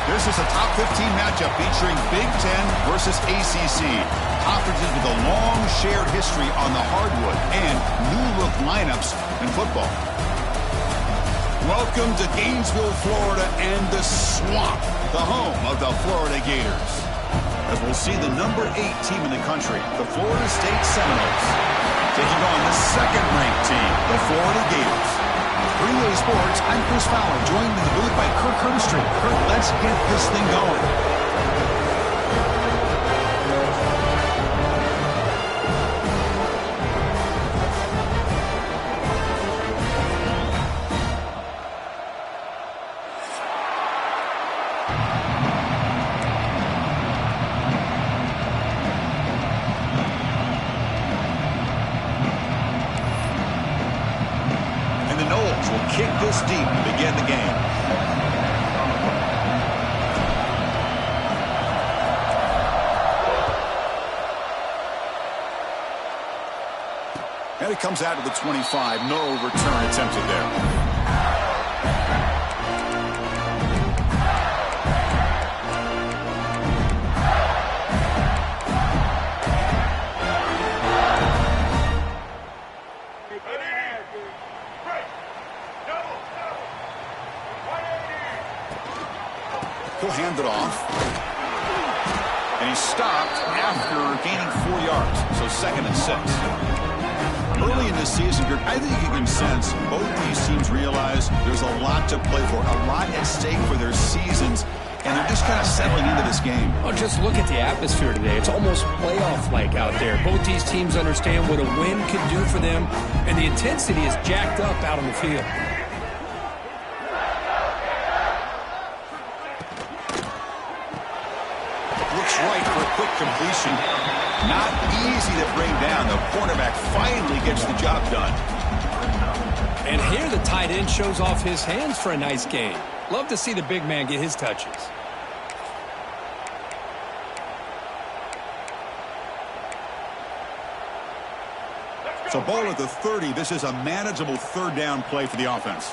This is a top 15 matchup featuring Big Ten versus ACC. Conferences with a long shared history on the hardwood and new-look lineups in football. Welcome to Gainesville, Florida, and the Swamp, the home of the Florida Gators. As we'll see the number 8 team in the country, the Florida State Seminoles, taking on the second-ranked team, the Florida Gators. For EA Sports, I'm Chris Fowler, joined in the booth by Kirk Herbstreit. Kirk, let's get this thing going. Kick this deep to begin the game. And it comes out to the 25. No return attempted there. He'll hand it off. And he's stopped after gaining 4 yards. So 2nd and 6. Early in this season, I think you can sense both these teams realize there's a lot to play for, a lot at stake for their seasons, and they're just kind of settling into this game. Oh, just look at the atmosphere today. It's almost playoff-like out there. Both these teams understand what a win could do for them, and the intensity is jacked up out on the field. Right for a quick completion. Not easy to bring down. The cornerback finally gets the job done. And here the tight end shows off his hands for a nice gain. Love to see the big man get his touches. So ball at the 30. This is a manageable 3rd down play for the offense.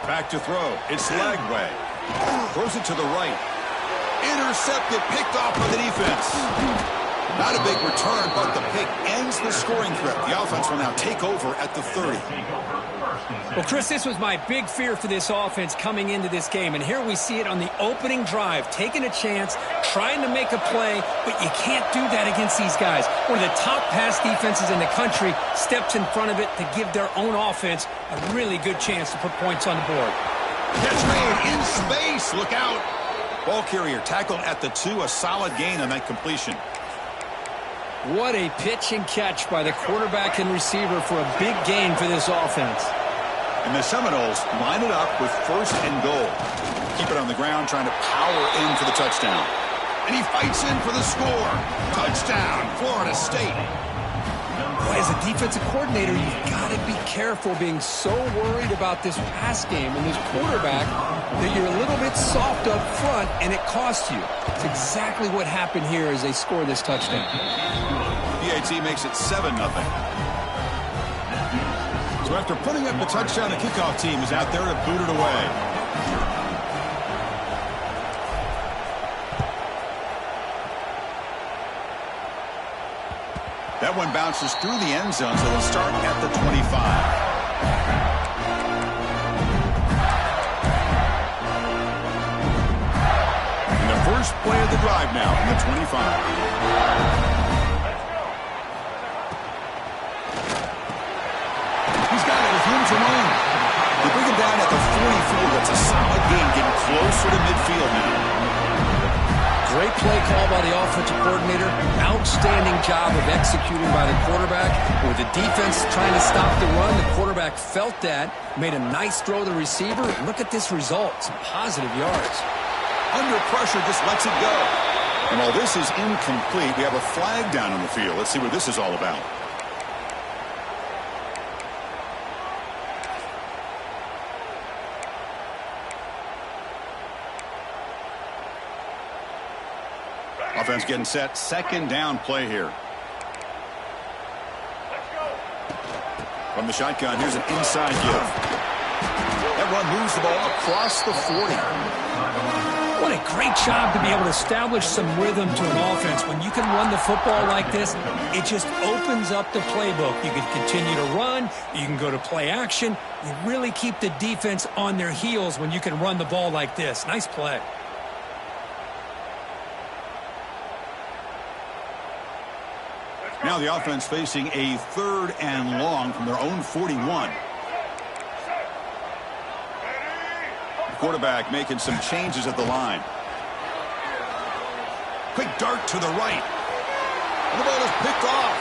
Back to throw. It's Lagway. Throws it to the right. Intercepted, picked off by the defense. Not a big return, but the pick ends the scoring threat. The offense will now take over at the 30. Well, Chris, this was my big fear for this offense coming into this game. And here we see it on the opening drive, taking a chance, trying to make a play, but you can't do that against these guys. One of the top pass defenses in the country steps in front of it to give their own offense a really good chance to put points on the board. Catch made in space. Look out. Ball carrier tackled at the 2, a solid gain on that completion. What a pitch and catch by the quarterback and receiver for a big gain for this offense. And the Seminoles line it up with 1st and goal. Keep it on the ground, trying to power in for the touchdown. And he fights in for the score. Touchdown, Florida State. Boy, as a defensive coordinator, you've got to be careful being so worried about this pass game and this quarterback that you're a little bit soft up front and it costs you. It's exactly what happened here as they score this touchdown. PAT makes it 7-0. So after putting up the touchdown, the kickoff team is out there to boot it away. That one bounces through the end zone, so they'll start at the 25. And the first play of the drive now from the 25. He's got it with room to run. They bring him down at the 44. That's a solid gain, getting closer to midfield now. Great play call by the offensive coordinator. Outstanding job of executing by the quarterback. With the defense trying to stop the run, the quarterback felt that, made a nice throw to the receiver. Look at this result. Some positive yards. Under pressure, just lets it go. And while this is incomplete, we have a flag down on the field. Let's see what this is all about. Offense getting set. 2nd down play here. From the shotgun, here's an inside give. That that run moves the ball across the 40. What a great job to be able to establish some rhythm to an offense. When you can run the football like this, it just opens up the playbook. You can continue to run. You can go to play action. You really keep the defense on their heels when you can run the ball like this. Nice play. Now the offense facing a 3rd and long from their own 41. Quarterback making some changes at the line. Quick dart to the right. And the ball is picked off.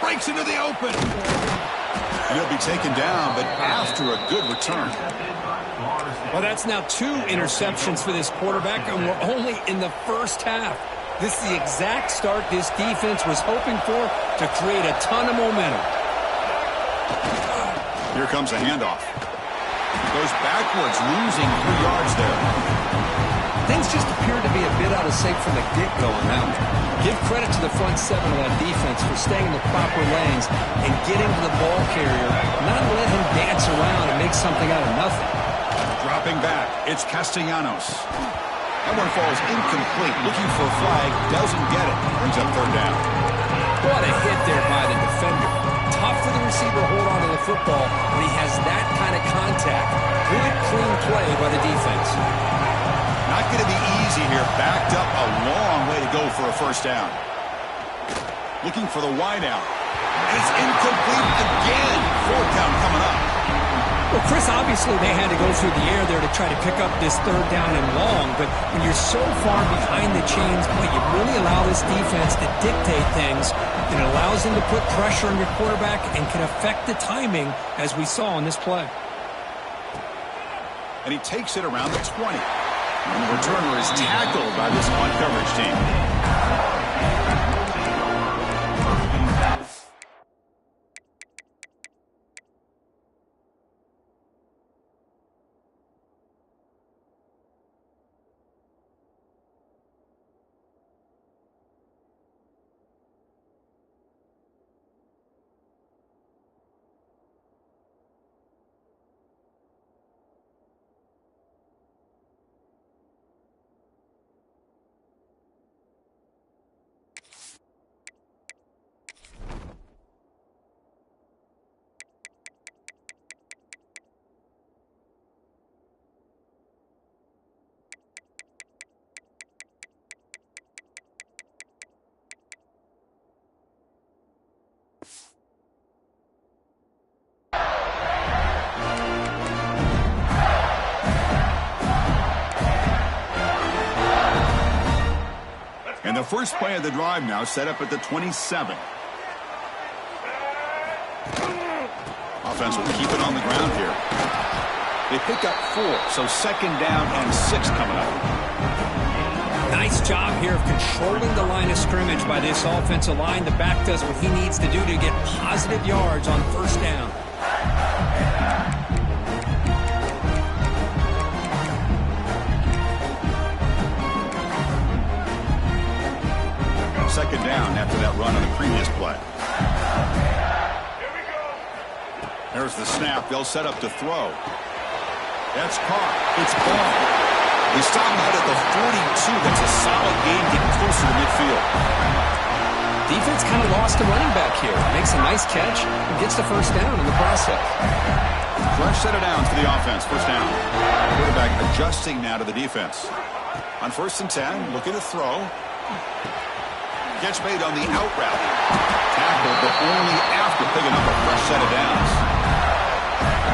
Breaks into the open. And he'll be taken down, but after a good return. Well, that's now 2 interceptions for this quarterback, and we're only in the first half. This is the exact start this defense was hoping for to create a ton of momentum. Here comes a handoff. Goes backwards, losing 3 yards there. Things just appeared to be a bit out of sync from the get-go on that one. Give credit to the front 7 of that defense for staying in the proper lanes and getting to the ball carrier, not let him dance around and make something out of nothing. Dropping back, it's Castellanos. That one falls incomplete. Looking for a flag, doesn't get it. Brings up 3rd down. What a hit there by the defender. Tough for the receiver to hold on to the football when he has that kind of contact. Good, clean play by the defense. Not going to be easy here. Backed up a long way to go for a 1st down. Looking for the wide out. And it's incomplete again. 4th down coming up. Well, Chris, obviously they had to go through the air there to try to pick up this 3rd down and long, but when you're so far behind the chains, boy, you really allow this defense to dictate things, and it allows them to put pressure on your quarterback and can affect the timing, as we saw on this play. And he takes it around the 20. And the returner is tackled by this on-coverage team. And the first play of the drive now set up at the 27. Offense will keep it on the ground here. They pick up 4, so 2nd down and 6 coming up. Nice job here of controlling the line of scrimmage by this offensive line. The back does what he needs to do to get positive yards on 1st down. Second down after that run on the previous play. There's the snap. They'll set up to throw. That's caught. It's gone. They stop out at the 42. That's a solid gain, getting closer to midfield. Defense kind of lost a running back here. Makes a nice catch and gets the 1st down in the process. Fresh set of downs for the offense. 1st down. Quarterback adjusting now to the defense. On 1st and 10, looking to throw. Catch made on the out route. Tackled, but only after picking up a fresh set of downs.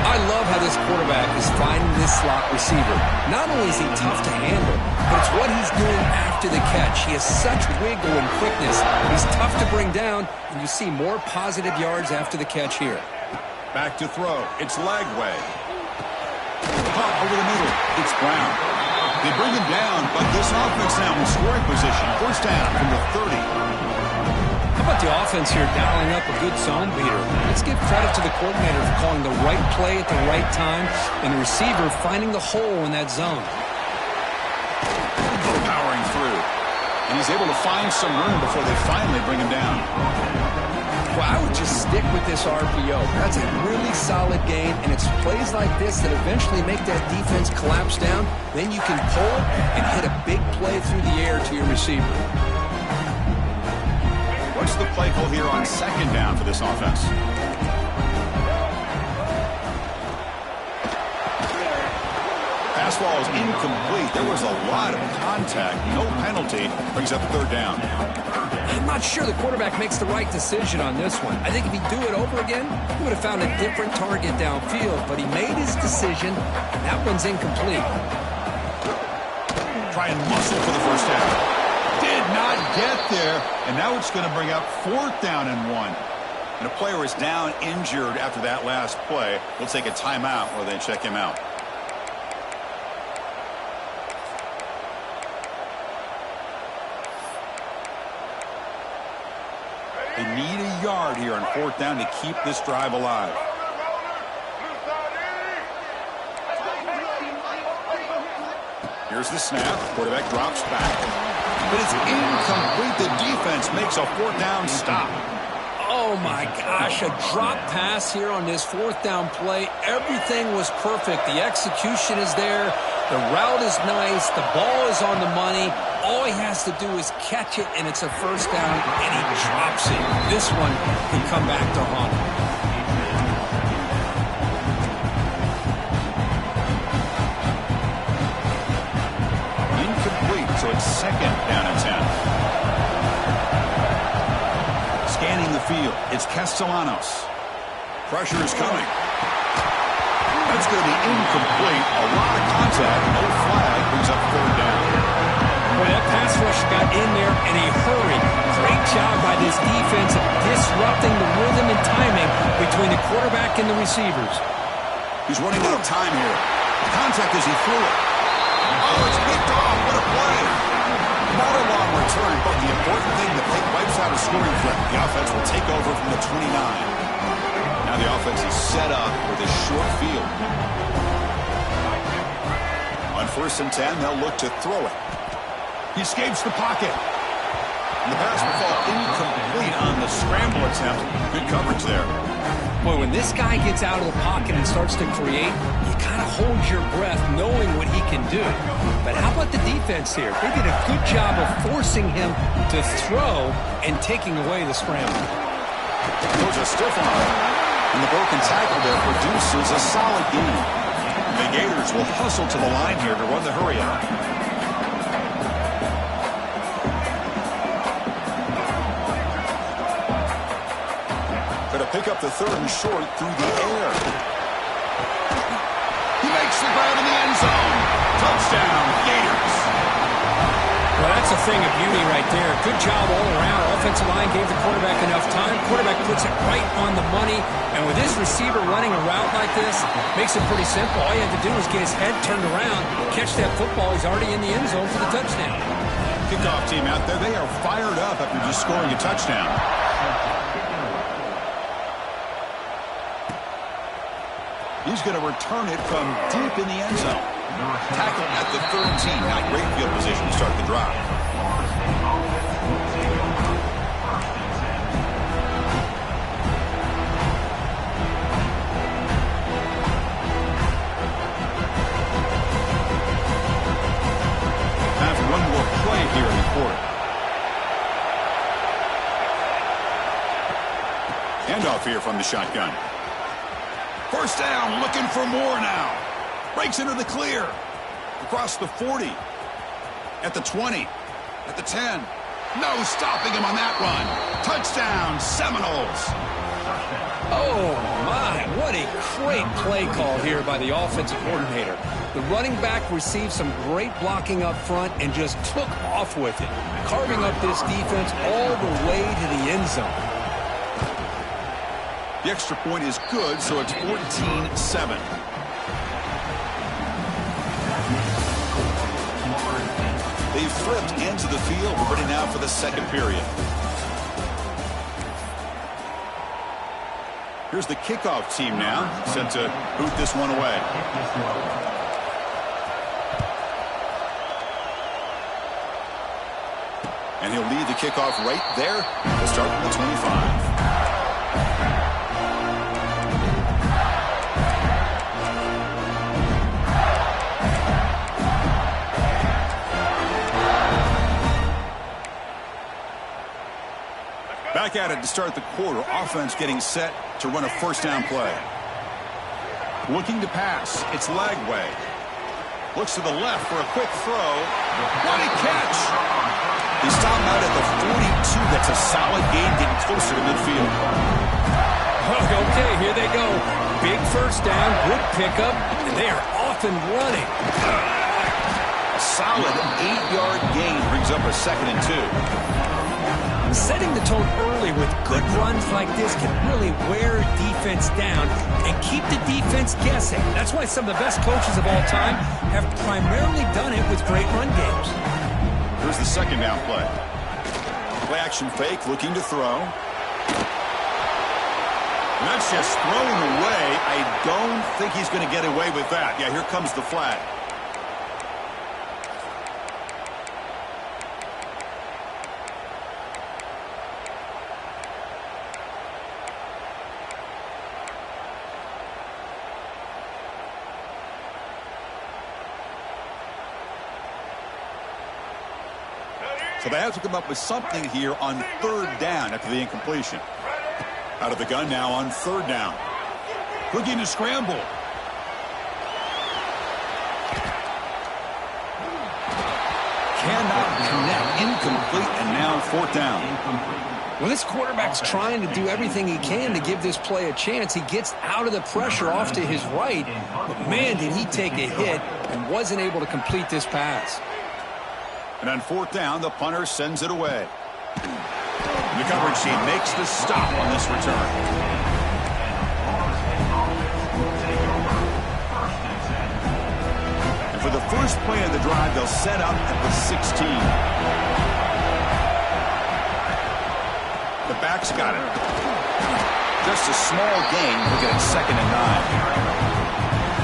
I love how this quarterback is finding this slot receiver. Not only is he tough to handle, but it's what he's doing after the catch. He has such wiggle and quickness. He's tough to bring down, and you see more positive yards after the catch here. Back to throw. It's Lagway. Caught over the middle. It's Brown. They bring him down, but this offense now in scoring position. 1st down from the 30. How about the offense here dialing up a good zone beater? Let's give credit to the coordinator for calling the right play at the right time and the receiver finding the hole in that zone. Powering through. And he's able to find some room before they finally bring him down. Well, I would just stick with this RPO. That's a really solid game, and it's plays like this that eventually make that defense collapse down. Then you can pull and hit a big play through the air to your receiver. What's the play call here on second down for this offense? Pass ball is incomplete. There was a lot of contact. No penalty. Brings up third down. I'm not sure the quarterback makes the right decision on this one. I think if he'd do it over again, he would have found a different target downfield. But he made his decision, and that one's incomplete. Try and muscle for the first down. Did not get there. And now it's going to bring up fourth down and 1. And a player is down injured after that last play. We'll take a timeout while they check him out. They need a yard here on fourth down to keep this drive alive. Here's the snap. Quarterback drops back. But it's incomplete. The defense makes a fourth down stop. Oh, my gosh. A drop pass here on this fourth down play. Everything was perfect. The execution is there. The route is nice. The ball is on the money. All he has to do is catch it, and it's a first down, and he drops it. This one can come back to haunt him. Incomplete, so it's second down and 10. Scanning the field, it's Castellanos. Pressure is coming. That's going to be incomplete. A lot of contact, no flag, brings up third down. Boy, that pass rush got in there in a hurry. Great job by this defense of disrupting the rhythm and timing between the quarterback and the receivers. He's running out of time here. Contact as he threw it. Oh, it's picked off. What a play. Not a long return, but the important thing, the play wipes out a scoring threat. The offense will take over from the 29. Now the offense is set up with a short field. On first and 10, they'll look to throw it. He escapes the pocket. And the pass will fall incomplete on the scramble attempt. Good coverage there. Boy, when this guy gets out of the pocket and starts to create, you kind of hold your breath knowing what he can do. But how about the defense here? They did a good job of forcing him to throw and taking away the scramble. There's a stiff arm. And the broken tackle there produces a solid gain. The Gators will hustle to the line here to run the hurry out. Pick up the third and short through the air. He makes the grab in the end zone. Touchdown, Gators. Well, that's a thing of beauty right there. Good job all around. Offensive line gave the quarterback enough time. Quarterback puts it right on the money. And with this receiver running a route like this, makes it pretty simple. All you have to do is get his head turned around, catch that football. He's already in the end zone for the touchdown. Kickoff team out there, they are fired up after just scoring a touchdown. He's going to return it from deep in the end zone. Tackle at the 13. Not great field position to start the drive. Time for one more play here in the quarter. Handoff here from the shotgun. First down, looking for more now. Breaks into the clear. Across the 40. At the 20. At the 10. No stopping him on that run. Touchdown, Seminoles. Oh, my. What a great play call here by the offensive coordinator. The running back received some great blocking up front and just took off with it, carving up this defense all the way to the end zone. The extra point is good, so it's 14-7. They've flipped ends of the field. We're ready now for the second period. Here's the kickoff team now, set to boot this one away. And he'll lead the kickoff right there. We'll start from the 25. Back at it to start the quarter. Offense getting set to run a first down play. Looking to pass. It's Lagway. Looks to the left for a quick throw. What a catch! He stopped out at the 42. That's a solid gain, getting closer to midfield. Okay, here they go. Big first down, good pickup, and they are off and running. A solid 8-yard gain brings up a 2nd and 2. Setting the tone early with good runs like this can really wear defense down and keep the defense guessing. That's why some of the best coaches of all time have primarily done it with great run games. Here's the 2nd down play. Play action fake, looking to throw. And that's just thrown away. I don't think he's going to get away with that. Yeah, here comes the flag. So they have to come up with something here on 3rd down after the incompletion. Out of the gun now on 3rd down. Looking to scramble. Cannot connect. Incomplete, and now 4th down. Well, this quarterback's trying to do everything he can to give this play a chance. He gets out of the pressure off to his right, but man, did he take a hit and wasn't able to complete this pass. And on 4th down, the punter sends it away. The coverage team makes the stop on this return. And for the first play of the drive, they'll set up at the 16. The back's got it. Just a small gain. Look at it, 2nd and 9.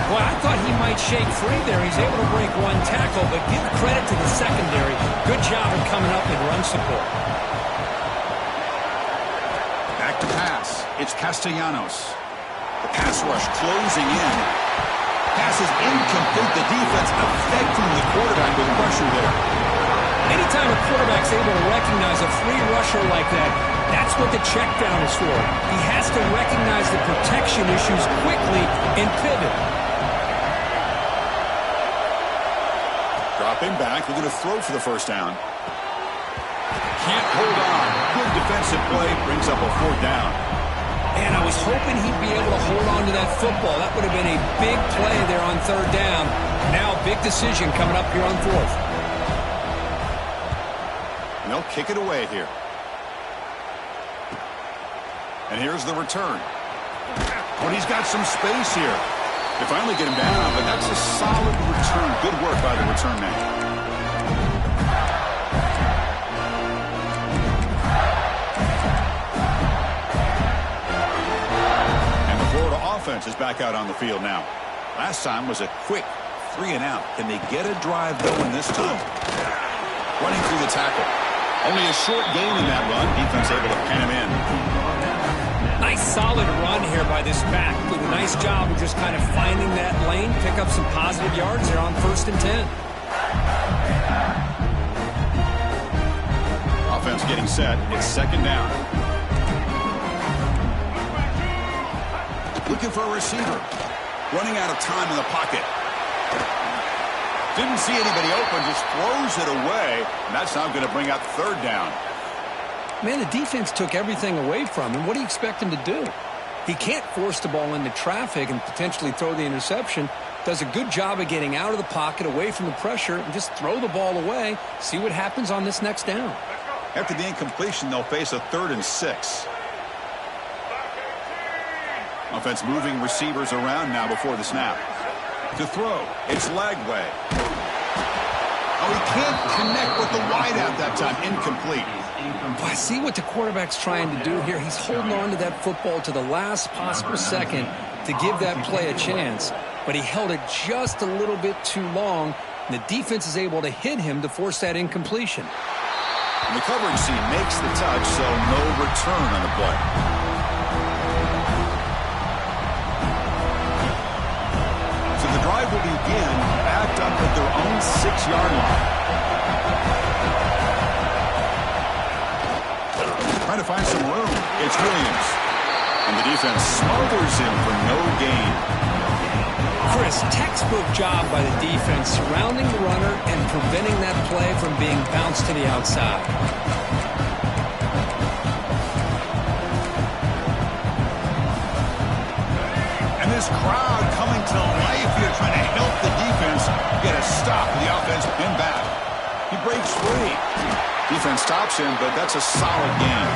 Well, I thought he might shake free there. He's able to break one tackle, but give credit to the secondary. Good job of coming up in run support. Back to pass. It's Castellanos. The pass rush closing in. Pass is incomplete. The defense affecting the quarterback with pressure there. Anytime a quarterback's able to recognize a free rusher like that, that's what the check down is for. He has to recognize the protection issues quickly and pivot. Dropping back, we're going to throw for the first down. Can't hold on. Good defensive play, brings up a 4th down. And I was hoping he'd be able to hold on to that football. That would have been a big play there on 3rd down. Now, big decision coming up here on 4th. And they'll kick it away here. And here's the return. But he's got some space here. They finally get him down, but that's a solid return. Good work by the return man. And the Florida offense is back out on the field now. Last time was a quick 3 and out. Can they get a drive going this time? Running through the tackle. Only a short gain in that run. Defense able to pin him in. Nice solid run here by this back. Did a nice job of just kind of finding that lane, pick up some positive yards there on 1st and 10. Offense getting set. It's 2nd down. Looking for a receiver. Running out of time in the pocket. Didn't see anybody open, just throws it away. And that's now going to bring up 3rd down. Man, the defense took everything away from him. What do you expect him to do? He can't force the ball into traffic and potentially throw the interception. Does a good job of getting out of the pocket, away from the pressure, and just throw the ball away. See what happens on this next down. After the incompletion, they'll face a 3rd and 6. Offense moving receivers around now before the snap. To throw, it's Lagway. Oh, he can't connect with the wideout that time. Incomplete. I see what the quarterback's trying to do here. He's holding on to that football to the last possible second to give that play a chance. But he held it just a little bit too long, and the defense is able to hit him to force that incompletion. And the coverage team makes the touch, so no return on the play. So the drive will begin backed up at their own 6-yard line. trying to find some room. It's Williams. And the defense smothers him for no gain. Chris, textbook job by the defense surrounding the runner and preventing that play from being bounced to the outside. And this crowd coming to life here trying to help the defense get a stop with the offense pinned back. He breaks free. Defense stops him, but that's a solid gain.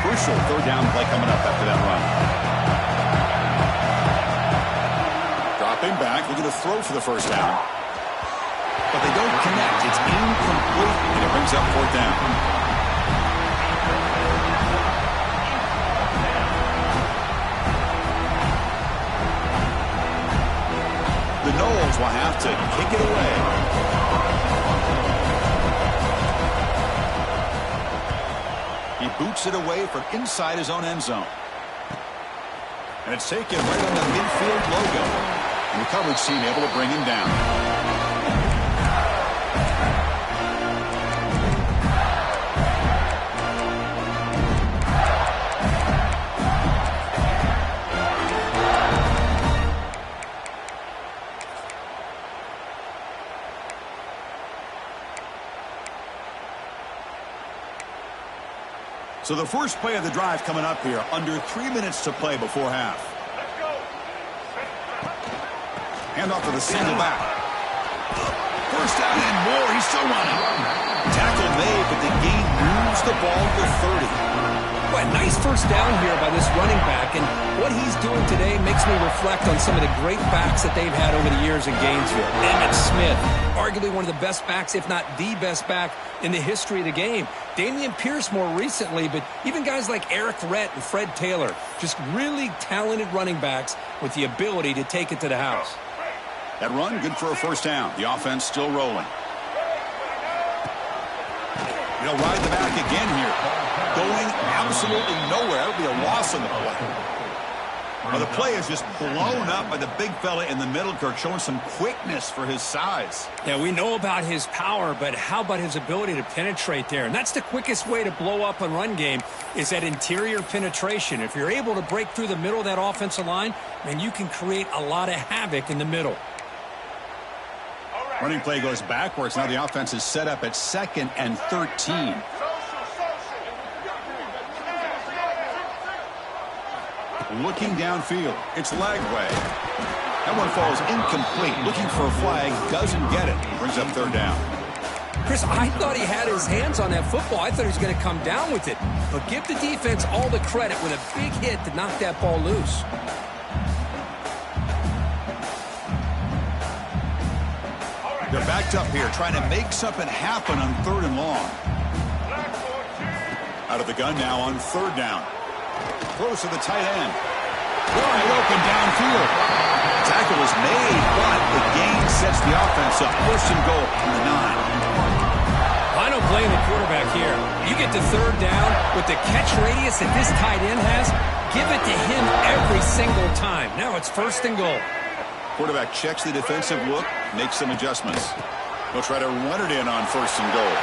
Crucial third down play coming up after that run. Dropping back, looking to throw for the first down. But they don't connect. It's incomplete, and it brings up fourth down. The Knowles will have to kick it away. He boots it away from inside his own end zone. And it's taken right on the midfield logo. And the coverage team able to bring him down. So the first play of the drive coming up here, under 3 minutes to play before half. Hand off to the single back. First down and more. He's still running. Tackle made, but the gain moves the ball to 30. Well, nice first down here by this running back, and what he's doing today makes me reflect on some of the great backs that they've had over the years in Gainesville. Emmitt Smith, arguably one of the best backs, if not the best back in the history of the game. Damian Pierce more recently, but even guys like Eric Rhett and Fred Taylor, just really talented running backs with the ability to take it to the house. That run, good for a first down. The offense still rolling. He'll ride the back again here. Going absolutely nowhere. That'll be a loss on the play. Well, the play is just blown up by the big fella in the middle, Kirk, showing some quickness for his size. Yeah, we know about his power, but how about his ability to penetrate there? And that's the quickest way to blow up a run game, is that interior penetration. If you're able to break through the middle of that offensive line, then you can create a lot of havoc in the middle. Running play goes backwards. Now the offense is set up at 2nd and 13. Looking downfield. It's Lagway. That one falls incomplete. Looking for a flag. Doesn't get it. Brings up third down. Chris, I thought he had his hands on that football. I thought he was going to come down with it. But give the defense all the credit with a big hit to knock that ball loose. They're backed up here, trying to make something happen on 3rd and long. Out of the gun now on 3rd down. Throws to the tight end. Wide open downfield. Tackle is made, but the gain sets the offense up. 1st and goal from the 9. I don't blame the quarterback here. You get to 3rd down with the catch radius that this tight end has, give it to him every single time. Now it's 1st and goal. Quarterback checks the defensive look, makes some adjustments. He'll try to run it in on 1st and goal.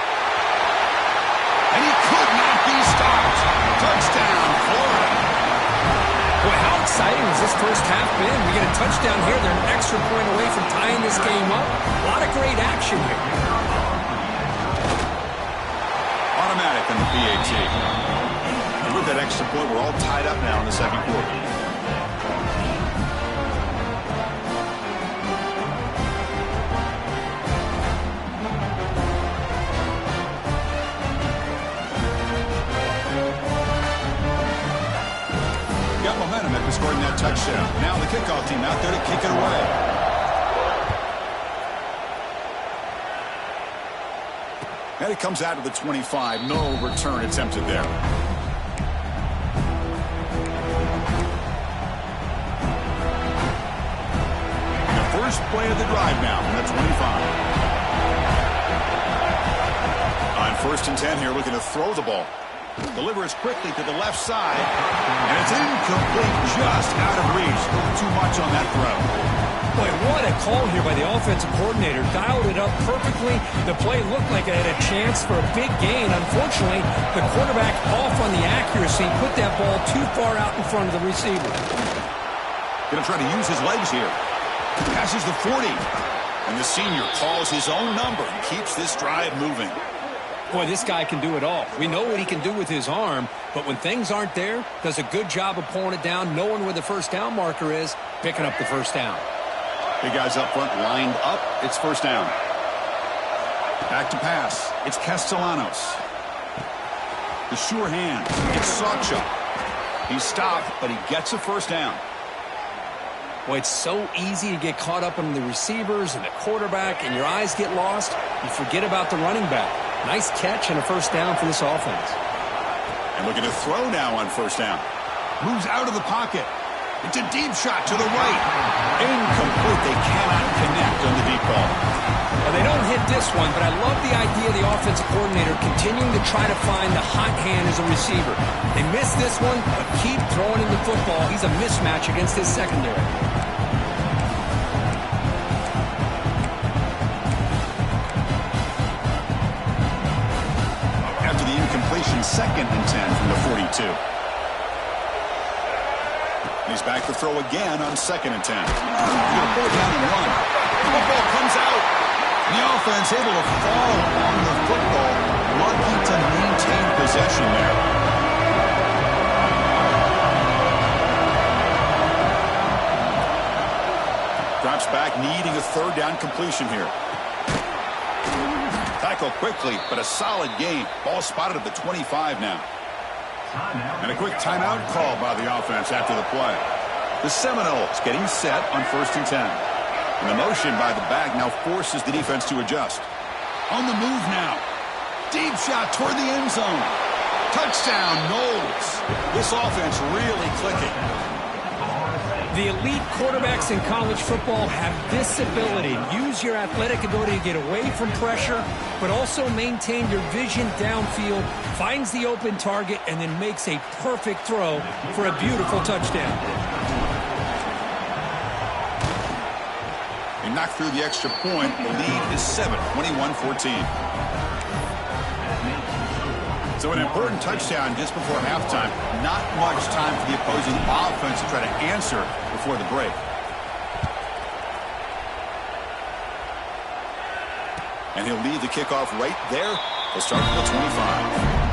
And he could not be stopped. Touchdown, Florida. Boy, how exciting has this first half been? We get a touchdown here. They're an extra point away from tying this game up. A lot of great action here. Automatic on the PAT. And with that extra point, we're all tied up now in the 2nd quarter. Got momentum after scoring that touchdown. Now the kickoff team out there to kick it away. And it comes out of the 25. No return attempted there. And the first play of the drive now from the 25. On 1st and 10 here, looking to throw the ball. Delivers quickly to the left side. And it's incomplete, just out of reach. Too much on that throw. Boy, what a call here by the offensive coordinator. Dialed it up perfectly. The play looked like it had a chance for a big gain. Unfortunately, the quarterback off on the accuracy, put that ball too far out in front of the receiver. Going to try to use his legs here. Passes the 40. And the senior calls his own number and keeps this drive moving. Boy, this guy can do it all. We know what he can do with his arm, but when things aren't there, does a good job of pulling it down, knowing where the first down marker is, picking up the first down. Big guys up front lined up. It's first down. Back to pass. It's Castellanos. The sure hand. It's Sawchuk. He's stopped, but he gets a first down. Boy, it's so easy to get caught up in the receivers and the quarterback, and your eyes get lost. You forget about the running back. Nice catch and a first down for this offense. And looking to throw now on first down. Moves out of the pocket. It's a deep shot to the right. Incomplete. They cannot connect on the deep ball. Well, they don't hit this one, but I love the idea of the offensive coordinator continuing to try to find the hot hand as a receiver. They missed this one, but keep throwing him the football. He's a mismatch against his secondary. After the incompletion, 2nd and 10 from the 42. He's back to throw again on 2nd and 10. He's going to pull it down and run. The football comes out. The offense able to fall on the football, lucky to maintain possession there. Drops back, needing a 3rd down completion here. Tackle quickly, but a solid gain. Ball spotted at the 25 now. And a quick timeout call by the offense after the play. The Seminoles getting set on 1st and 10. And the motion by the back now forces the defense to adjust. On the move now. Deep shot toward the end zone. Touchdown, Knowles. This offense really clicking. The elite quarterbacks in college football have this ability. Use your athletic ability to get away from pressure, but also maintain your vision downfield, finds the open target, and then makes a perfect throw for a beautiful touchdown. They knock through the extra point. The lead is 7, 21-14. So an important touchdown just before halftime. Not much time for the opposing offense to try to answer before the break. And he'll leave the kickoff right there. He'll start from the 25.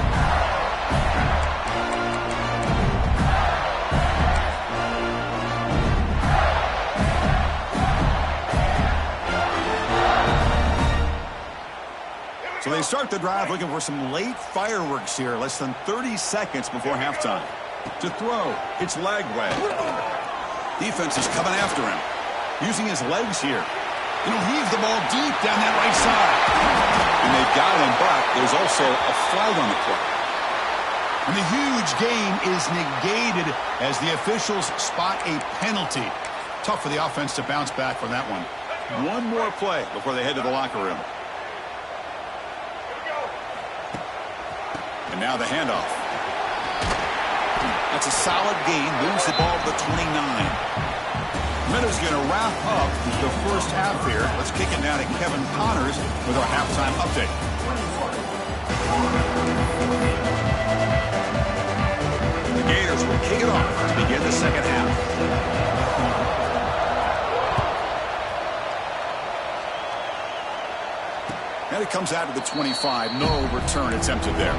So they start the drive looking for some late fireworks here, less than 30 seconds before halftime. To throw, it's Lagway. Defense is coming after him, using his legs here. And he'll heave the ball deep down that right side. And they've got him, but there's also a flag on the play. And the huge gain is negated as the officials spot a penalty. Tough for the offense to bounce back from that one. One more play before they head to the locker room. And now the handoff. That's a solid gain. Moves the ball to the 29. Meadows going to wrap up the first half here. Let's kick it now to Kevin Connors with our halftime update. The Gators will kick it off to begin the second half. And it comes out to the 25. No return attempted there.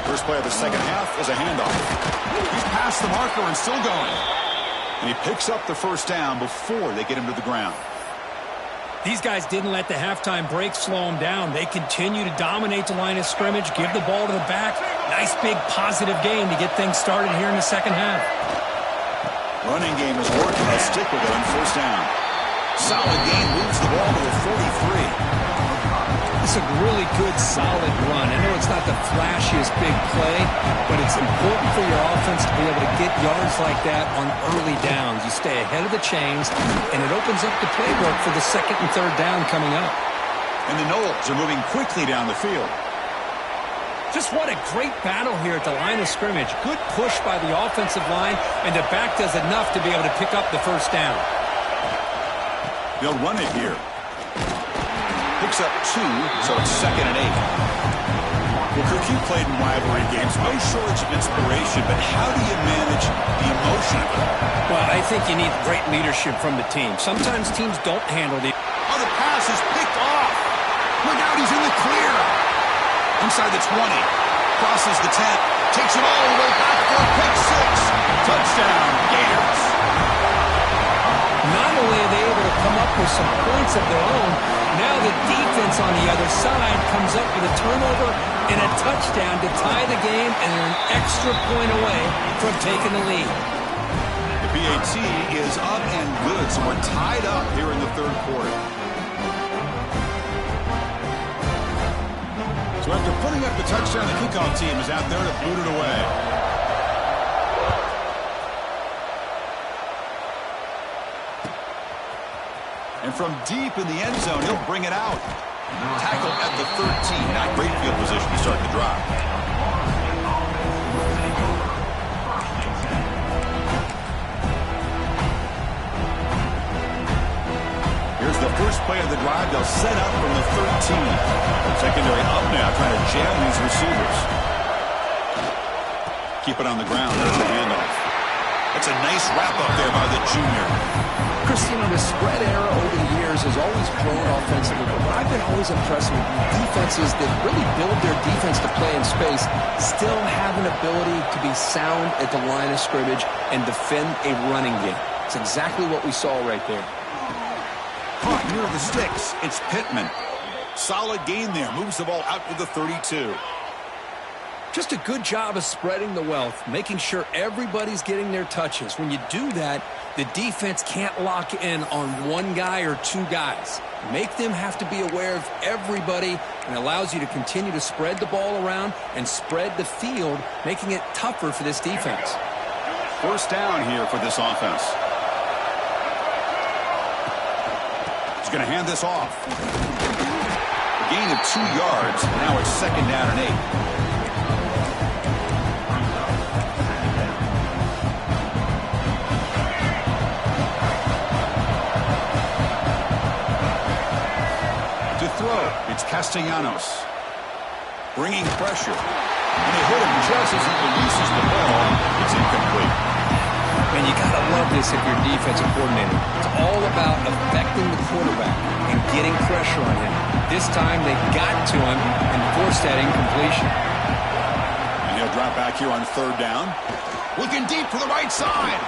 First play of the second half is a handoff. He's past the marker and still going. And he picks up the first down before they get him to the ground. These guys didn't let the halftime break slow them down. They continue to dominate the line of scrimmage, give the ball to the back. Nice big positive gain to get things started here in the second half. Running game is working. Let's stick with it on first down. Solid gain, moves the ball to the 43. It's a really good, solid run. I know it's not the flashiest big play, but it's important for your offense to be able to get yards like that on early downs. You stay ahead of the chains, and it opens up the playbook for the second and third down coming up. And the Noles are moving quickly down the field. Just what a great battle here at the line of scrimmage. Good push by the offensive line, and the back does enough to be able to pick up the first down. They'll run it here. Picks up 2, so it's 2nd and 8. Well, Kirk, you played in rivalry games. No shortage of inspiration, but how do you manage the emotion of it? Well, I think you need great leadership from the team. Sometimes teams don't handle the... Oh, the pass is picked off. Look out, he's in the clear. Inside the 20. Crosses the 10. Takes it all the way back for a pick 6. Touchdown, Gators. Not only are they able to come up with some points of their own, now the defense on the other side comes up with a turnover and a touchdown to tie the game, and they're an extra point away from taking the lead. The PAT is up and good, so we're tied up here in the third quarter. So after putting up the touchdown, the kickoff team is out there to boot it away. And from deep in the end zone, he'll bring it out. Tackle at the 13. Not great field position to start the drive. Here's the first play of the drive. They'll set up from the 13. Secondary up now, trying to jam these receivers. Keep it on the ground. There's the handoff. That's a nice wrap-up there by the junior. Christine, the spread era over the years has always grown offensively, but what I've been always impressed with defenses that really build their defense to play in space still have an ability to be sound at the line of scrimmage and defend a running game. It's exactly what we saw right there. Caught near the sticks. It's Pittman. Solid gain there. Moves the ball out to the 32. Just a good job of spreading the wealth, making sure everybody's getting their touches. When you do that, the defense can't lock in on one guy or two guys. Make them have to be aware of everybody, and allows you to continue to spread the ball around and spread the field, making it tougher for this defense. First down here for this offense. He's going to hand this off. A gain of 2 yards. Now it's 2nd down and 8. It's Castellanos bringing pressure, and they hit him just as he releases the ball. It's incomplete. And you gotta love this if you're a defensive coordinator. It's all about affecting the quarterback and getting pressure on him. This time they got to him and forced that incompletion. And he'll drop back here on 3rd down. Looking deep for the right side,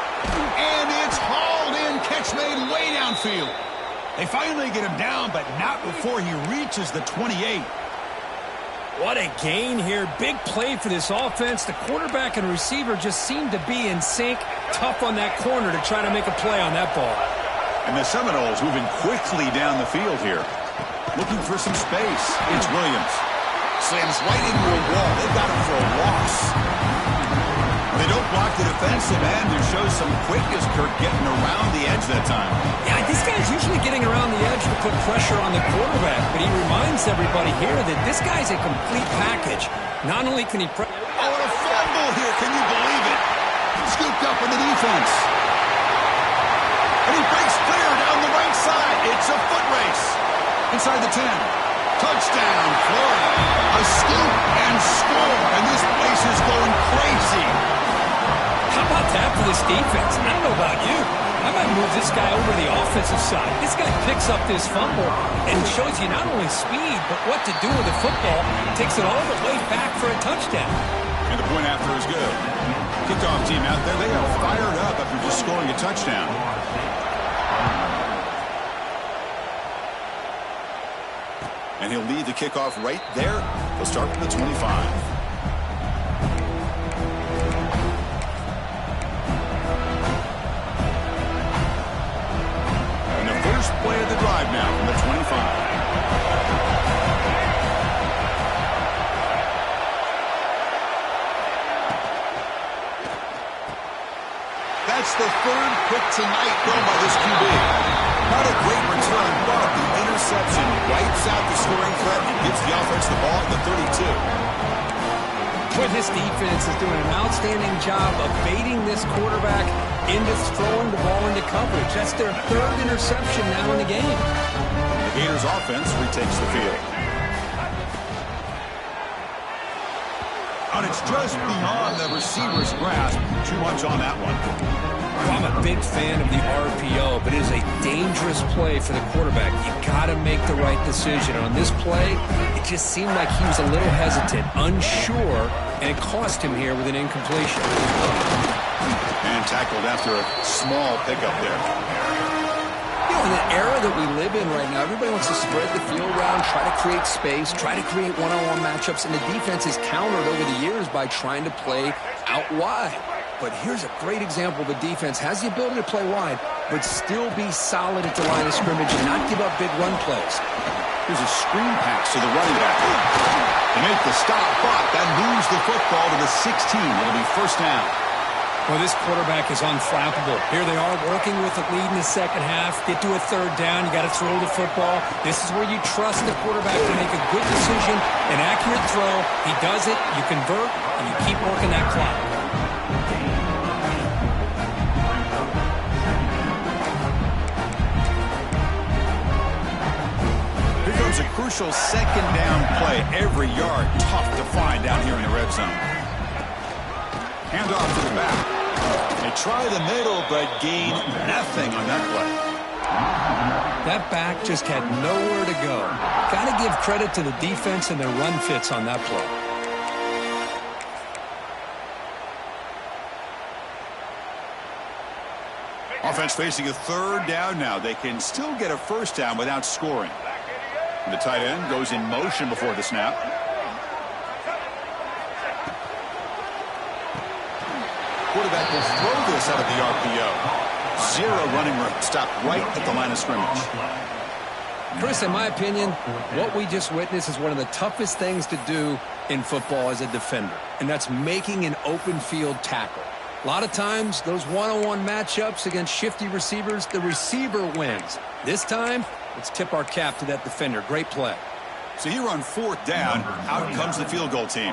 and it's hauled in. Catch made way downfield. They finally get him down, but not before he reaches the 28. What a gain here. Big play for this offense. The quarterback and receiver just seem to be in sync. Tough on that corner to try to make a play on that ball. And the Seminoles moving quickly down the field here. Looking for some space. It's Williams. Slams right into a wall. They've got him for a loss. They don't block the defensive end. There shows some quickness, Kirk, getting around the edge that time. Yeah, this guy's usually getting around the edge to put pressure on the quarterback, but he reminds everybody here that this guy's a complete package. Not only can he... Oh, and a fumble here. Can you believe it? Scooped up in the defense. And he breaks clear down the right side. It's a foot race. Inside the 10. Touchdown, Florida. A scoop and score, and this place is going crazy. How about that for this defense? I don't know about you. I might move this guy over to the offensive side. This guy picks up this fumble and shows you not only speed, but what to do with the football. Takes it all the way back for a touchdown. And the point after is good. Kickoff team out there, they are fired up after just scoring a touchdown. And he'll lead the kickoff right there. They'll start from the 25. Play of the drive now from the 25. That's the 3rd pick tonight thrown by this QB. Not a great return, but the interception wipes out the scoring threat and gives the offense the ball at the 32. this defense is doing an outstanding job of baiting this quarterback into throwing the ball into coverage. That's their third interception now in the game. The Gators offense retakes the field. And it's just beyond the receiver's grasp. Too much on that one. Well, I'm a big fan of the RPO, but it is a dangerous play for the quarterback. You got to make the right decision. On this play, it just seemed like he was a little hesitant, unsure, and it cost him here with an incompletion. And tackled after a small pickup there. You know, in the era that we live in right now, everybody wants to spread the field around, try to create space, try to create one-on-one matchups, and the defense is countered over the years by trying to play out wide. But here's a great example of a defense has the ability to play wide, but still be solid at the line of scrimmage and not give up big run plays. Here's a screen pass to the running back. They make the stop, but that moves the football to the 16. It'll be first down. Well, this quarterback is unflappable. Here they are working with the lead in the second half. Get to a third down. You got to throw the football. This is where you trust the quarterback to make a good decision, an accurate throw. He does it, you convert, and you keep working that clock. Here comes a crucial second down play. Every yard tough to find down here in the red zone. Hand off to the back. They try the middle, but gain nothing on that play. That back just had nowhere to go. Got to give credit to the defense and their run fits on that play. Offense facing a third down now. They can still get a first down without scoring. And the tight end goes in motion before the snap. Quarterback will throw this out of the RPO. Zero running room. Stopped right at the line of scrimmage. Chris, in my opinion, what we just witnessed is one of the toughest things to do in football as a defender, and that's making an open field tackle. A lot of times, those one-on-one matchups against shifty receivers, the receiver wins. This time, let's tip our cap to that defender. Great play. So here on fourth down, out comes the field goal team.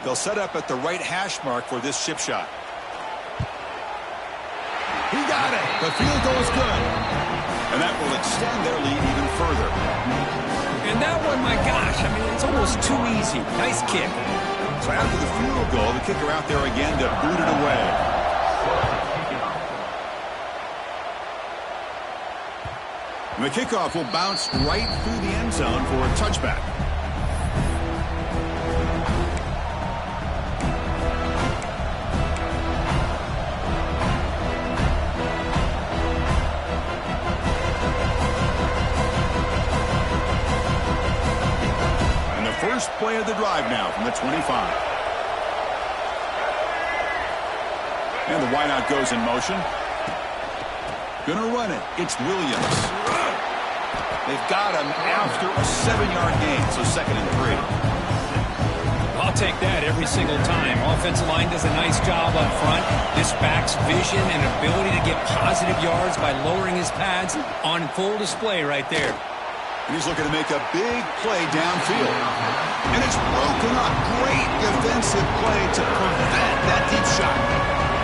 They'll set up at the right hash mark for this chip shot. He got it. The field goal is good. And that will extend their lead even further. And that one, my gosh, I mean, it's almost too easy. Nice kick. So after the field goal, the kicker out there again to boot it away. And the kickoff will bounce right through the end zone for a touchback. First play of the drive now from the 25. And the wideout goes in motion. Gonna run it. It's Williams. They've got him after a 7-yard gain, so 2nd and 3. I'll take that every single time. Offensive line does a nice job up front. This back's vision and ability to get positive yards by lowering his pads on full display right there. And he's looking to make a big play downfield. And it's broken up. Great defensive play to prevent that deep shot.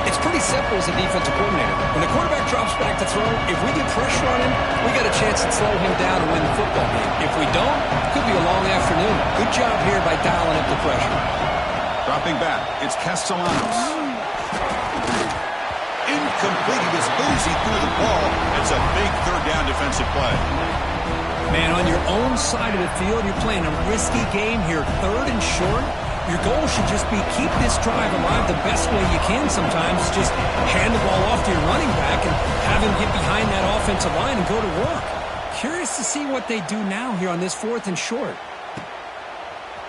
It's pretty simple as a defensive coordinator. When the quarterback drops back to throw, if we get pressure on him, we got a chance to slow him down and win the football game. If we don't, it could be a long afternoon. Good job here by dialing up the pressure. Dropping back, it's Castellanos. Incomplete. He was boozy through the ball. It's a big third down defensive play. Man, on your own side of the field, you're playing a risky game here, 3rd and short. Your goal should just be keep this drive alive the best way you can sometimes. Just hand the ball off to your running back and have him get behind that offensive line and go to work. Curious to see what they do now here on this 4th and short.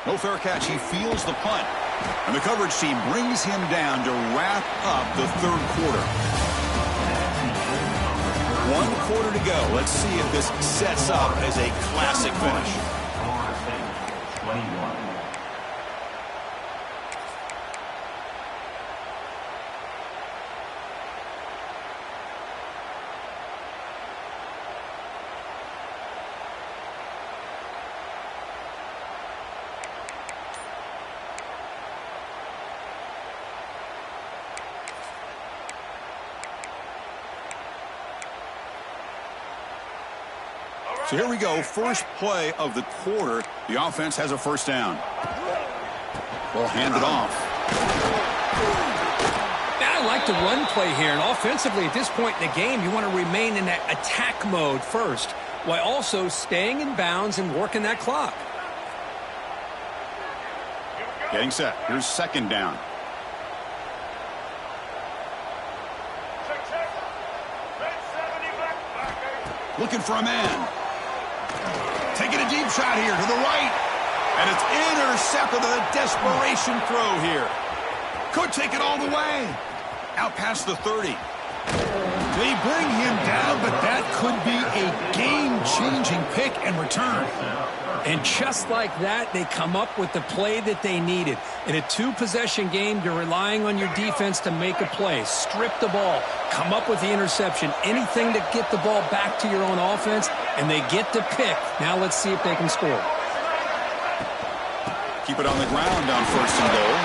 No fair catch. He feels the punt. And the coverage team brings him down to wrap up the 3rd quarter. 1 quarter to go. Let's see if this sets up as a classic finish. So here we go, first play of the quarter. The offense has a first down. Ball handed off. I like the run play here, and offensively at this point in the game, you want to remain in that attack mode first, while also staying in bounds and working that clock. Getting set. Here's second down. Looking for a man. Taking a deep shot here to the right. And it's intercepted with a desperation throw here. Could take it all the way. Out past the 30. They bring him down, but that could be a game-changing pick and return. And just like that, they come up with the play that they needed. In a two-possession game, you're relying on your defense to make a play. Strip the ball. Come up with the interception. Anything to get the ball back to your own offense, and they get the pick. Now let's see if they can score. Keep it on the ground on first and goal.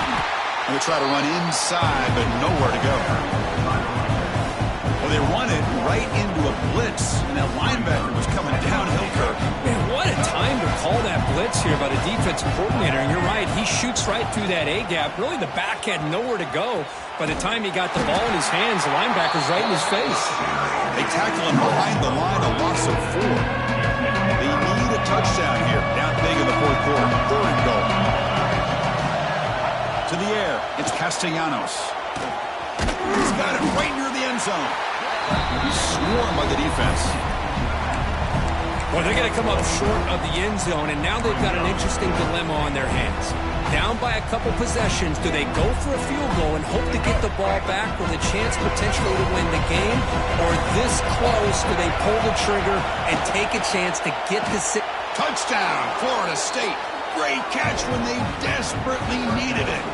And they try to run inside, but nowhere to go. Well, they run it right into a blitz, and that linebacker was coming downhill curve. Man, what a time to call that blitz here by the defensive coordinator. And you're right, he shoots right through that A-gap. Really, the back had nowhere to go. By the time he got the ball in his hands, the linebacker's right in his face. They tackle him behind the line, a loss of 4. They need a touchdown here. Down big in the fourth quarter. Third and goal. To the air, it's Castellanos. He's got it right near the end zone. He's swarmed by the defense. Well, they're going to come up short of the end zone, and now they've got an interesting dilemma on their hands. Down by a couple possessions, do they go for a field goal and hope to get the ball back with a chance potentially to win the game? Or this close, do they pull the trigger and take a chance to get the... Touchdown, Florida State. Great catch when they desperately needed it.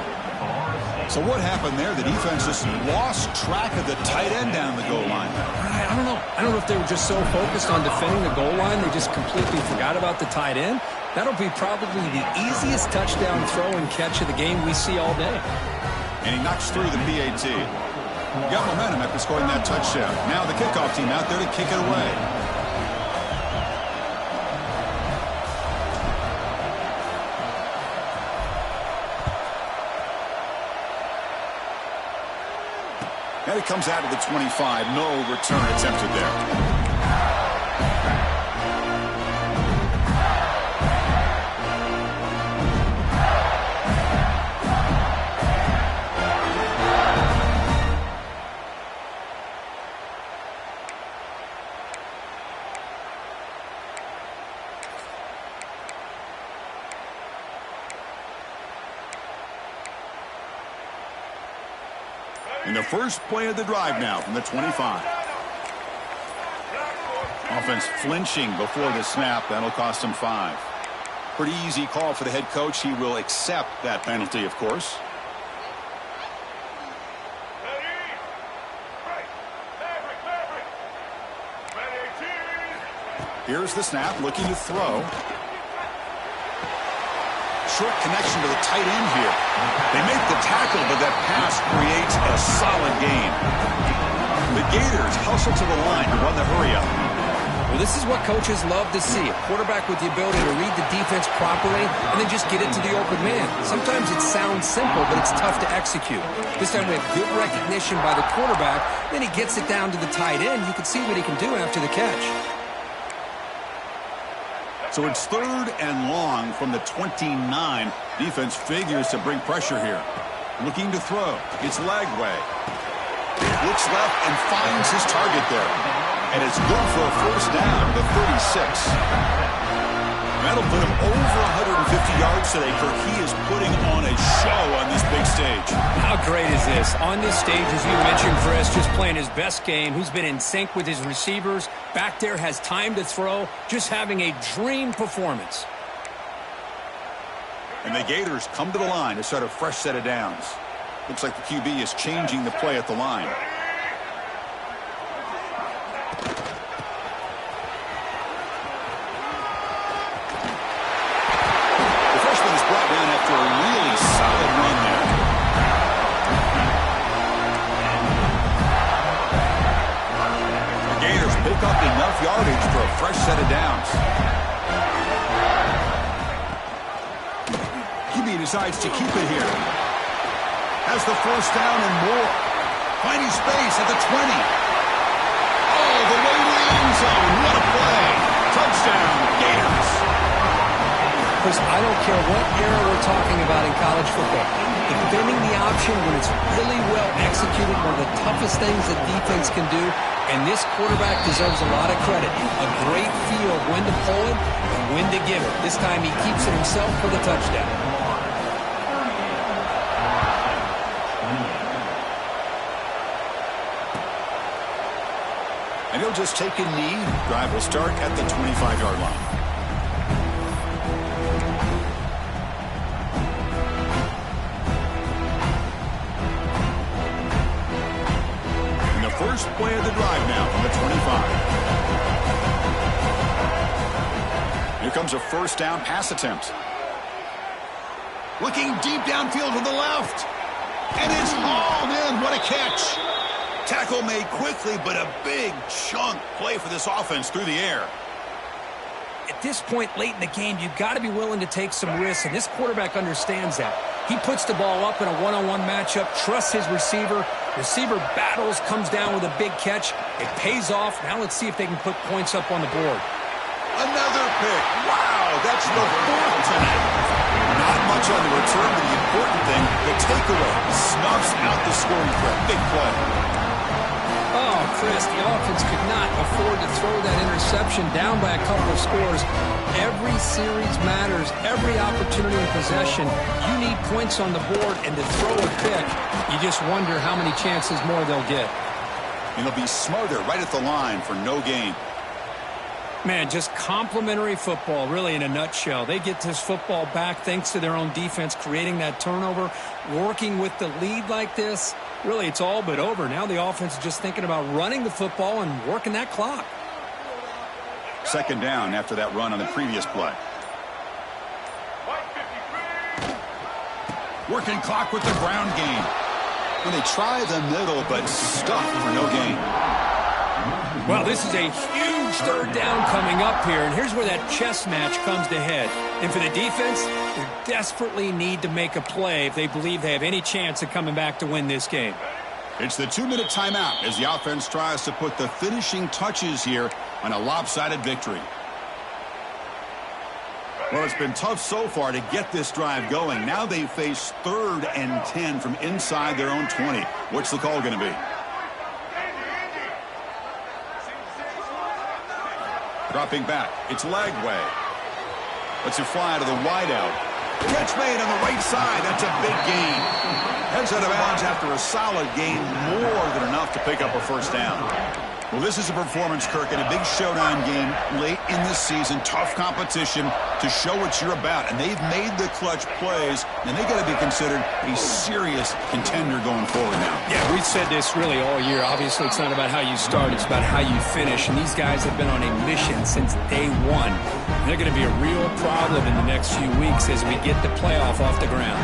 So what happened there? The defense just lost track of the tight end down the goal line. I don't know. I don't know if they were just so focused on defending the goal line, they just completely forgot about the tight end. That'll be probably the easiest touchdown throw and catch of the game we see all day. And he knocks through the PAT. Got momentum after scoring that touchdown. Now the kickoff team out there to kick it away. And it comes out of the 25. No return attempted there. In the first play of the drive now from the 25. Offense flinching before the snap. That'll cost him 5. Pretty easy call for the head coach. He will accept that penalty, of course. Here's the snap, looking to throw. Short connection to the tight end here. They make the tackle, but that pass creates a solid gain. The Gators hustle to the line to run the hurry-up. Well, this is what coaches love to see. A quarterback with the ability to read the defense properly and then just get it to the open man. Sometimes it sounds simple, but it's tough to execute. This time we have good recognition by the quarterback. Then he gets it down to the tight end. You can see what he can do after the catch. So it's third and long from the 29. Defense figures to bring pressure here. Looking to throw. It's Lagway. Looks left and finds his target there. And it's good for a first down, the 36. That'll put him over 150 yards today, Kirk. He is putting on a show on this big stage. How great is this? On this stage, as you mentioned, Chris, just playing his best game. He's been in sync with his receivers. Back there, has time to throw. Just having a dream performance. And the Gators come to the line to start a fresh set of downs. Looks like the QB is changing the play at the line. After a really solid run there. The Gators pick up enough yardage for a fresh set of downs. QB decides to keep it here. Has the first down and more. Finding space at the 20. All the way to the end zone. What a play. Touchdown, Gators. Chris, I don't care what era we're talking about in college football. Defending the option when it's really well executed, one of the toughest things that defense can do, and this quarterback deserves a lot of credit. A great feel of when to pull it and when to give it. This time he keeps it himself for the touchdown. And he'll just take a knee. Drive will start at the 25-yard line. First play of the drive now from the 25. Here comes a first down pass attempt. Looking deep downfield to the left. And it's hauled in. What a catch. Tackle made quickly, but a big chunk play for this offense through the air. At this point late in the game, you've got to be willing to take some risks, and this quarterback understands that. He puts the ball up in a one-on-one matchup, trusts his receiver. Receiver battles, comes down with a big catch. It pays off. Now let's see if they can put points up on the board. Another pick. Wow, that's the fourth tonight. Not much on the return, but the important thing, the takeaway. Snuffs out the scoring threat. Big play. Oh, Chris, the offense could not afford to throw that interception down by a couple of scores. Every series matters. Every opportunity in possession. You need points on the board, and to throw a pick, you just wonder how many chances more they'll get. And they'll be smarter right at the line for no gain. Man, just complimentary football, really, in a nutshell. They get this football back thanks to their own defense, creating that turnover, working with the lead like this. Really, it's all but over. Now the offense is just thinking about running the football and working that clock. Second down after that run on the previous play. Working clock with the ground game. When they try the middle, but stuck for no gain. Well, this is a huge third down coming up here, and here's where that chess match comes to head. And for the defense, they desperately need to make a play if they believe they have any chance of coming back to win this game. It's the 2-minute timeout as the offense tries to put the finishing touches here on a lopsided victory. Well, it's been tough so far to get this drive going. Now they face 3rd and 10 from inside their own 20. What's the call going to be? Dropping back. It's Lagway. Lets it fly to the wideout. Catch made on the right side. That's a big gain. Heads out of bounds after a solid gain, more than enough to pick up a first down. Well, this is a performance, Kirk, in a big showdown game late in the season. Tough competition to show what you're about. And they've made the clutch plays, and they got to be considered a serious contender going forward now. Yeah, we've said this really all year. Obviously, it's not about how you start. It's about how you finish. And these guys have been on a mission since day one. They're going to be a real problem in the next few weeks as we get the playoff off the ground.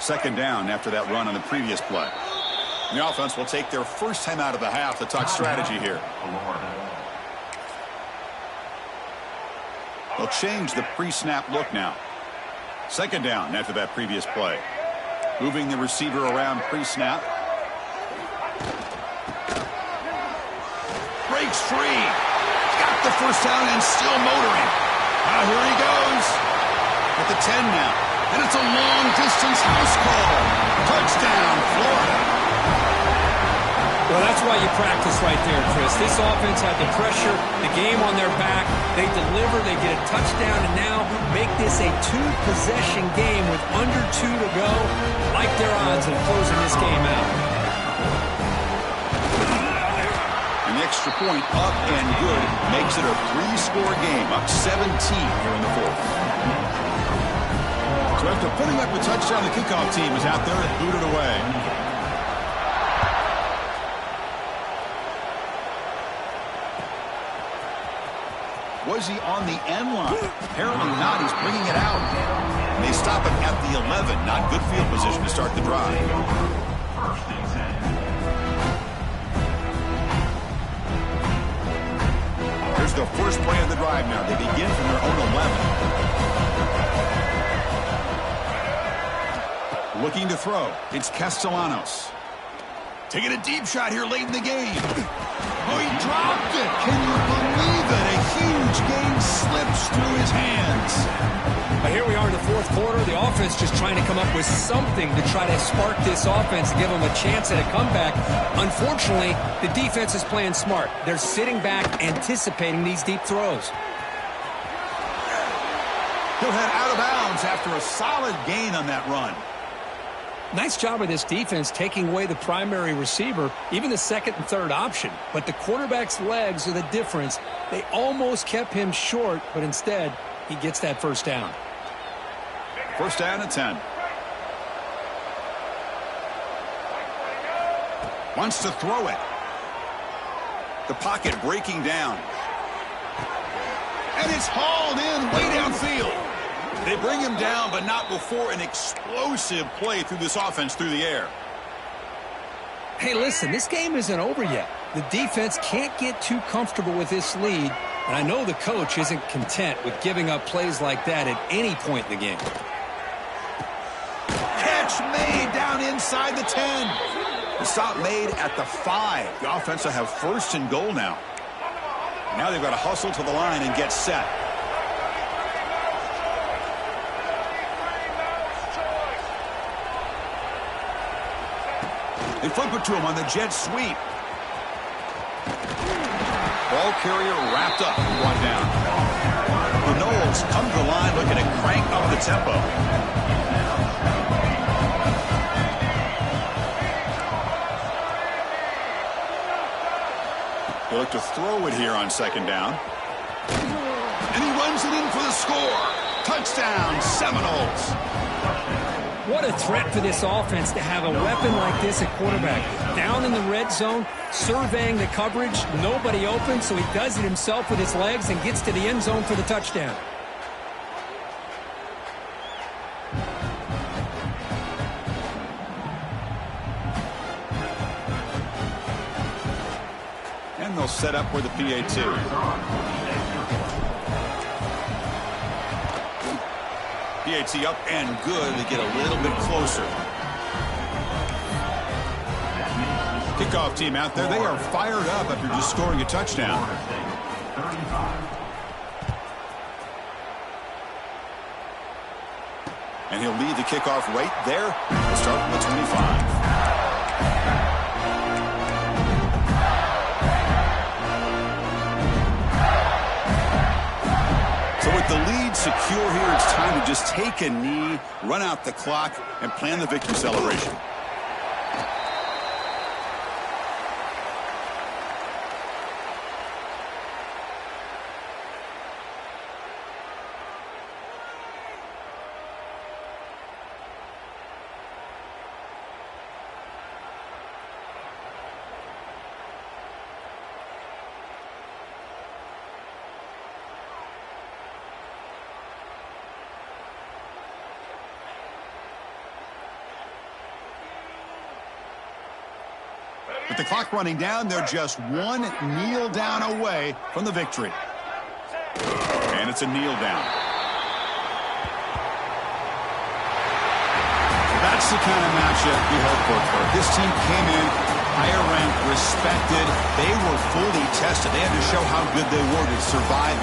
Second down after that run on the previous play. And the offense will take their first time out of the half to talk strategy here. They'll change the pre-snap look now. Second down after that previous play. Moving the receiver around pre-snap. Breaks free. Got the first down and still motoring. Here he goes. At the 10 now. And it's a long-distance house call. Touchdown, Florida. Well, that's why you practice right there, Chris. This offense had the pressure, the game on their back. They deliver, they get a touchdown, and now make this a 2-possession game with under 2 to go. Like their odds of closing this game out. An extra point up and good makes it a 3-score game, up 17 here in the fourth. So after putting up a touchdown, the kickoff team is out there and booted away. Was he on the end line? Apparently not. He's bringing it out. And they stop him at the 11. Not good field position to start the drive. Here's the first play of the drive now. They begin from their own 11. Looking to throw. It's Castellanos. Taking a deep shot here late in the game. Oh, he dropped it. Can you believe it? A huge gain slips through his hands. But here we are in the fourth quarter. The offense just trying to come up with something to try to spark this offense, give them a chance at a comeback. Unfortunately, the defense is playing smart. They're sitting back, anticipating these deep throws. He'll head out of bounds after a solid gain on that run. Nice job of this defense taking away the primary receiver, even the second and third option. But the quarterback's legs are the difference. They almost kept him short, but instead, he gets that first down. First down and 10. Wants to throw it. The pocket breaking down. And it's hauled in way downfield. They bring him down, but not before an explosive play through this offense through the air. Hey, listen, this game isn't over yet. The defense can't get too comfortable with this lead, and I know the coach isn't content with giving up plays like that at any point in the game. Catch made down inside the 10. The stop made at the 5. The offense will have first and goal now. Now they've got to hustle to the line and get set. They flip it to him on the jet sweep. Ball carrier wrapped up and brought down. The Knowles come to the line looking to crank up the tempo. They look to throw it here on second down. And he runs it in for the score. Touchdown, Seminoles. What a threat for this offense to have a weapon like this at quarterback. Down in the red zone, surveying the coverage, nobody open, so he does it himself with his legs and gets to the end zone for the touchdown. And they'll set up for the PA2. PAT up and good to get a little bit closer. Kickoff team out there. They are fired up after just scoring a touchdown. And he'll lead the kickoff right there. We'll start from the 25. So with the lead secure here, it's time to just take a knee, run out the clock, and plan the victory celebration. With the clock running down, they're just one kneel down away from the victory. And it's a kneel down. That's the kind of matchup we hope for. This team came in higher ranked, respected. They were fully tested. They had to show how good they were to survive.